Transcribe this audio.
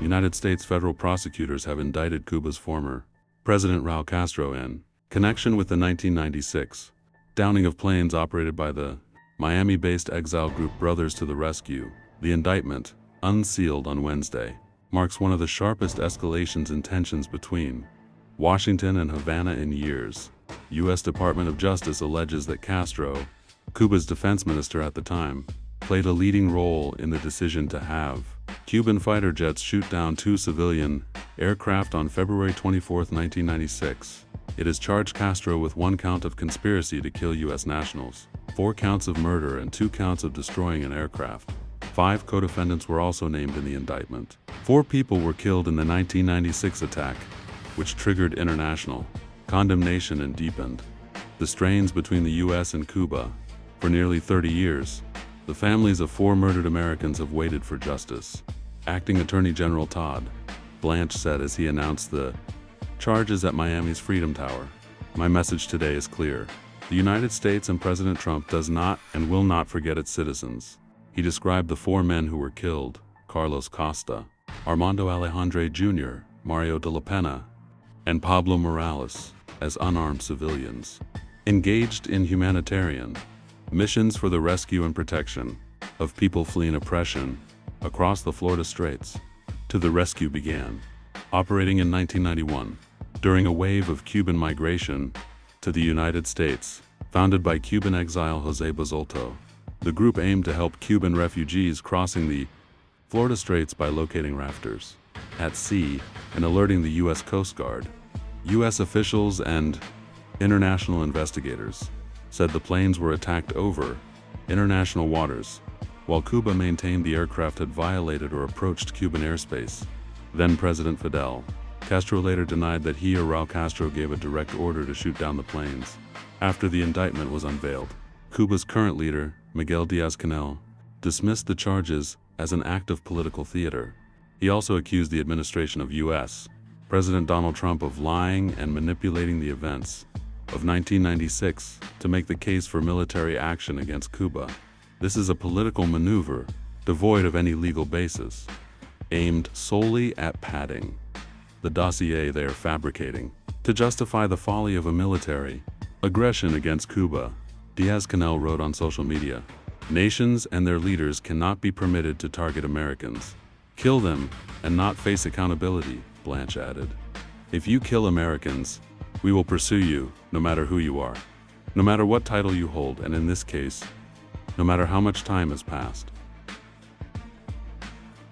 United States federal prosecutors have indicted Cuba's former President Raúl Castro in connection with the 1996 downing of planes operated by the Miami-based exile group Brothers to the Rescue. The indictment, unsealed on Wednesday, marks one of the sharpest escalations in tensions between Washington and Havana in years. U.S. Department of Justice alleges that Castro, Cuba's defense minister at the time, played a leading role in the decision to have Cuban fighter jets shoot down two civilian aircraft on February 24, 1996. It has charged Castro with 1 count of conspiracy to kill U.S. nationals, 4 counts of murder and 2 counts of destroying an aircraft. 5 co-defendants were also named in the indictment. 4 people were killed in the 1996 attack, which triggered international condemnation and deepened the strains between the U.S. and Cuba. For nearly 30 years, the families of 4 murdered Americans have waited for justice. Acting Attorney General Todd Blanche said as he announced the charges at Miami's Freedom Tower, "My message today is clear. The United States and President Trump does not and will not forget its citizens." He described the 4 men who were killed, Carlos Costa, Armando Alejandre Jr., Mario de la Pena, and Pablo Morales, as unarmed civilians engaged in humanitarian missions for the rescue and protection of people fleeing oppression across the Florida Straits. The rescue began operating in 1991 during a wave of Cuban migration to the United States, founded by Cuban exile José Basolto. The group aimed to help Cuban refugees crossing the Florida Straits by locating rafters at sea and alerting the U.S. Coast Guard. U.S. officials and international investigators said the planes were attacked over international waters, while Cuba maintained the aircraft had violated or approached Cuban airspace. Then President Fidel Castro later denied that he or Raúl Castro gave a direct order to shoot down the planes. After the indictment was unveiled, Cuba's current leader, Miguel Díaz-Canel, dismissed the charges as an act of political theater. He also accused the administration of U.S. President Donald Trump of lying and manipulating the events of 1996 to make the case for military action against Cuba. This is a political maneuver devoid of any legal basis, aimed solely at padding the dossier they are fabricating to justify the folly of a military aggression against Cuba. Díaz-Canel wrote on social media, "Nations and their leaders cannot be permitted to target Americans, kill them, and not face accountability," Blanche added. "If you kill Americans, we will pursue you, no matter who you are, no matter what title you hold, and in this case, no matter how much time has passed."